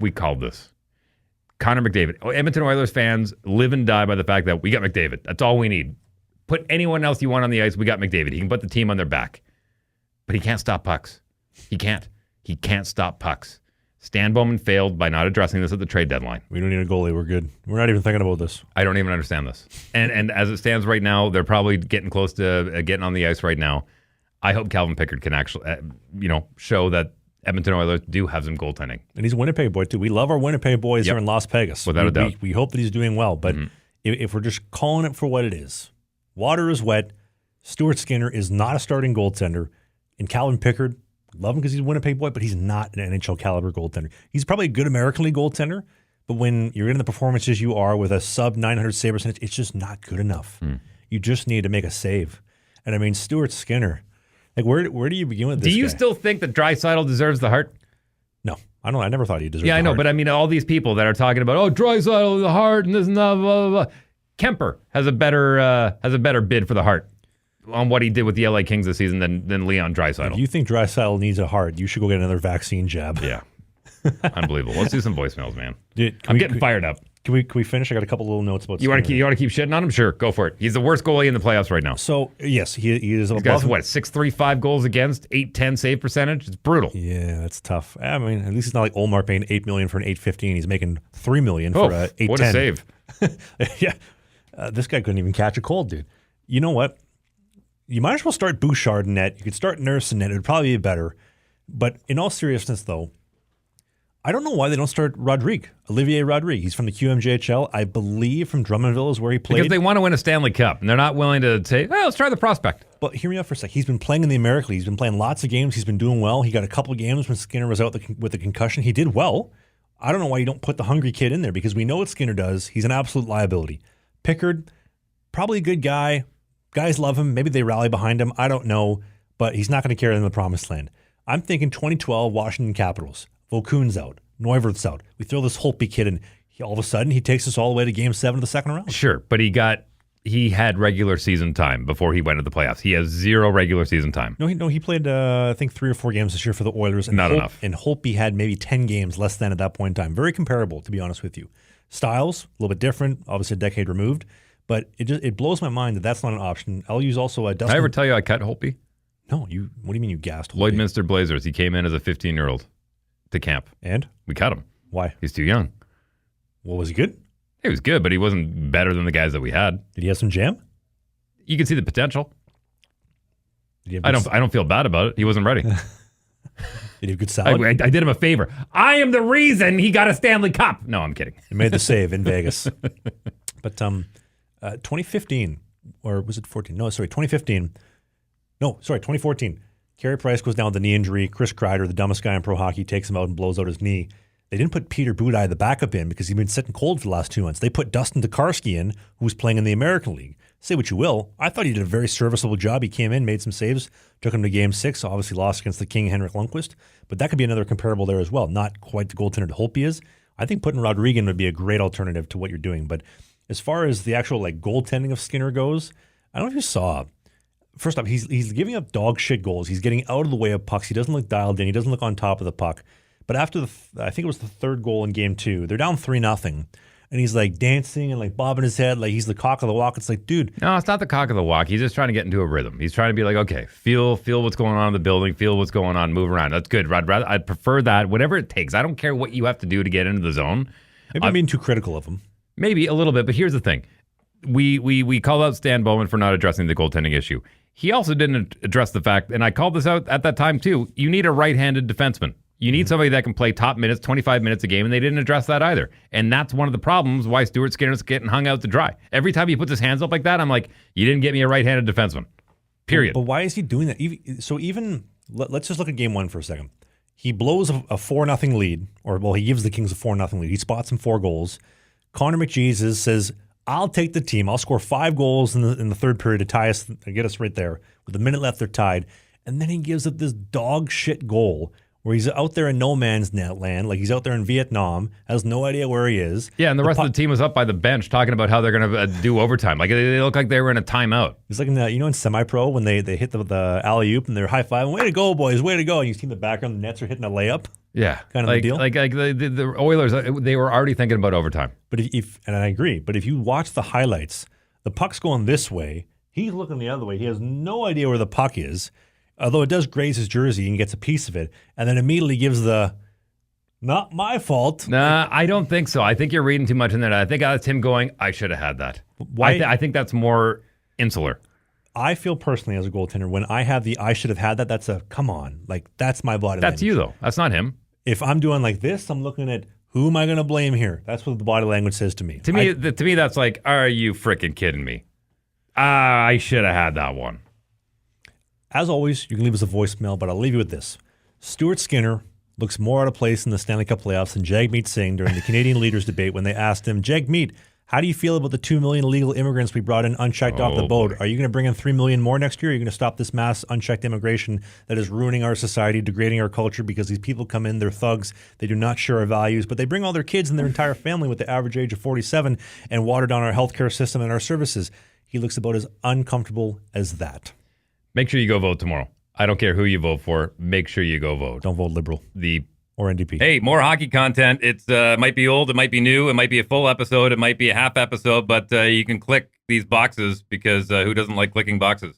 we called this. Connor McDavid. Edmonton Oilers fans live and die by the fact that we got McDavid. That's all we need. Put anyone else you want on the ice, we got McDavid. He can put the team on their back. But he can't stop pucks. He can't. He can't stop pucks. Stan Bowman failed by not addressing this at the trade deadline. We don't need a goalie. We're good. We're not even thinking about this. I don't even understand this. And as it stands right now, they're probably getting close to getting on the ice right now. I hope Calvin Pickard can actually, show that Edmonton Oilers do have some goaltending. And he's a Winnipeg boy, too. We love our Winnipeg boys here in Las Vegas. Without a doubt. We hope that he's doing well. But if we're just calling it for what it is, water is wet. Stuart Skinner is not a starting goaltender. And Calvin Pickard, love him because he's a Winnipeg boy, but he's not an NHL caliber goaltender. He's probably a good American League goaltender, but when you're in the performances you are with a sub 900 save percentage, it's just not good enough. You just need to make a save. And I mean, Stuart Skinner, like where do you begin with this? Do you guy? still think that Draisaitl deserves the Hart? No, I don't. I never thought he deserved. Yeah, I know, Hart. but I mean, all these people that are talking about, Draisaitl the Hart and this and that, blah, blah, blah. Kemper has a better bid for the Hart on what he did with the LA Kings this season than Leon Draisaitl. If you think Draisaitl needs a Hart, you should go get another vaccine jab. Yeah. Unbelievable. Let's do some voicemails, man. Dude, I'm getting fired up. Can we finish? I got a couple little notes about. You want to keep shitting on him? Sure, go for it. He's the worst goalie in the playoffs right now. So yes, he is. He's got 6.35 goals against, 8.10 save percentage. It's brutal. Yeah, that's tough. I mean, at least it's not like Olmark paying $8 million for an 8.15. He's making $3 million for a 8.10. What a save! Yeah, this guy couldn't even catch a cold, dude. You know what? You might as well start Bouchard in net. You could start Nurse in net. It would probably be better. But in all seriousness, though, I don't know why they don't start Olivier Rodrigue. He's from the QMJHL. I believe from Drummondville is where he played. Because they want to win a Stanley Cup, and they're not willing to say, let's try the prospect. But hear me out for a sec. He's been playing in the American League. He's been playing lots of games. He's been doing well. He got a couple of games when Skinner was out with the concussion. He did well. I don't know why you don't put the hungry kid in there because we know what Skinner does. He's an absolute liability. Pickard, probably a good guy. Guys love him. Maybe they rally behind him. I don't know. But he's not going to carry them to the promised land. I'm thinking 2012 Washington Capitals. Vokun's out. Neuwirth's out. We throw this Holtby kid in. All of a sudden, he takes us all the way to Game 7 of the second round. Sure, but he had regular season time before he went to the playoffs. He has 0 regular season time. No, he played, I think, 3 or 4 games this year for the Oilers. And Not enough. And Holtby had maybe 10 games less than at that point in time. Very comparable, to be honest with you. Styles, a little bit different, obviously a decade removed. But it blows my mind that that's not an option. I'll use also a Dustin. Did I ever tell you I cut Holtby? No, what do you mean you gassed Holtby? Lloydminster Blazers. He came in as a 15-year-old to camp. And? We cut him. Why? He's too young. Well, was he good? He was good, but he wasn't better than the guys that we had. Did he have some jam? You can see the potential. Did he have I don't feel bad about it. He wasn't ready. Did he have good salad? I did him a favor. I am the reason he got a Stanley Cup. No, I'm kidding. He made the save in Vegas. But 2015, or was it 14? No, sorry, 2015. No, sorry, 2014. Carey Price goes down with the knee injury. Chris Kreider, the dumbest guy in pro hockey, takes him out and blows out his knee. They didn't put Peter Budaj, the backup, in because he'd been sitting cold for the last 2 months. They put Dustin Tokarski in, who was playing in the American League. Say what you will. I thought he did a very serviceable job. He came in, made some saves, took him to Game 6, obviously lost against the King, Henrik Lundqvist. But that could be another comparable there as well. Not quite the goaltender that Holtby is. I think putting Rodrigue in would be a great alternative to what you're doing. But as far as the actual goaltending of Skinner goes, I don't know if you saw. First off, he's giving up dog shit goals. He's getting out of the way of pucks. He doesn't look dialed in. He doesn't look on top of the puck. But after I think it was the third goal in Game 2, they're down 3-0, and he's dancing and bobbing his head like he's the cock of the walk. It's like, dude. No, it's not the cock of the walk. He's just trying to get into a rhythm. He's trying to be like, okay, feel what's going on in the building, feel what's going on, move around. That's good. I'd prefer that. Whatever it takes. I don't care what you have to do to get into the zone. Maybe I'm being too critical of him. Maybe a little bit, but here's the thing. We called out Stan Bowman for not addressing the goaltending issue. He also didn't address the fact, and I called this out at that time too, you need a right-handed defenseman. You need somebody that can play top minutes, 25 minutes a game, and they didn't address that either. And that's one of the problems why Stuart Skinner's getting hung out to dry. Every time he puts his hands up like that, I'm like, you didn't get me a right-handed defenseman. Period. But why is he doing that? Let's just look at Game 1 for a second. He blows a 4-0 lead, he gives the Kings a 4-0 lead. He spots him 4 goals. Connor McJesus says, I'll take the team. I'll score 5 goals in the third period to tie us, to get us right there. With a minute left, they're tied. And then he gives up this dog shit goal where he's out there in no man's net land, like he's out there in Vietnam, has no idea where he is. Yeah, and the rest of the team was up by the bench talking about how they're going to do overtime. Like they look like they were in a timeout. It's like in semi-pro when they hit the alley-oop and they're high-fiving, way to go, boys, way to go. And you see in the background the Nets are hitting a layup. Yeah. Kind of the deal. Like the Oilers, they were already thinking about overtime. But if and I agree, but if you watch the highlights, the puck's going this way. He's looking the other way. He has no idea where the puck is, although it does graze his jersey and gets a piece of it, and then immediately gives the, not my fault. Nah, I don't think so. I think you're reading too much in there. I think that's him going, I should have had that. Why? I think that's more insular. I feel personally as a goaltender, when I have the I should have had that, that's a, come on. Like, that's my body language. That's you, though. That's not him. If I'm doing like this, I'm looking at, who am I going to blame here? That's what the body language says to me. To me, that's like, are you freaking kidding me? I should have had that one. As always, you can leave us a voicemail, but I'll leave you with this. Stuart Skinner looks more out of place in the Stanley Cup playoffs than Jagmeet Singh during the Canadian leaders debate when they asked him, Jagmeet, how do you feel about the 2 million illegal immigrants we brought in unchecked off the boat? Are you going to bring in 3 million more next year? Are you going to stop this mass unchecked immigration that is ruining our society, degrading our culture because these people come in, they're thugs, they do not share our values, but they bring all their kids and their entire family with the average age of 47 and water down our healthcare system and our services. He looks about as uncomfortable as that. Make sure you go vote tomorrow. I don't care who you vote for. Make sure you go vote. Don't vote Liberal or NDP. Hey, more hockey content. It's might be old, it might be new, it might be a full episode, it might be a half episode, but you can click these boxes because who doesn't like clicking boxes?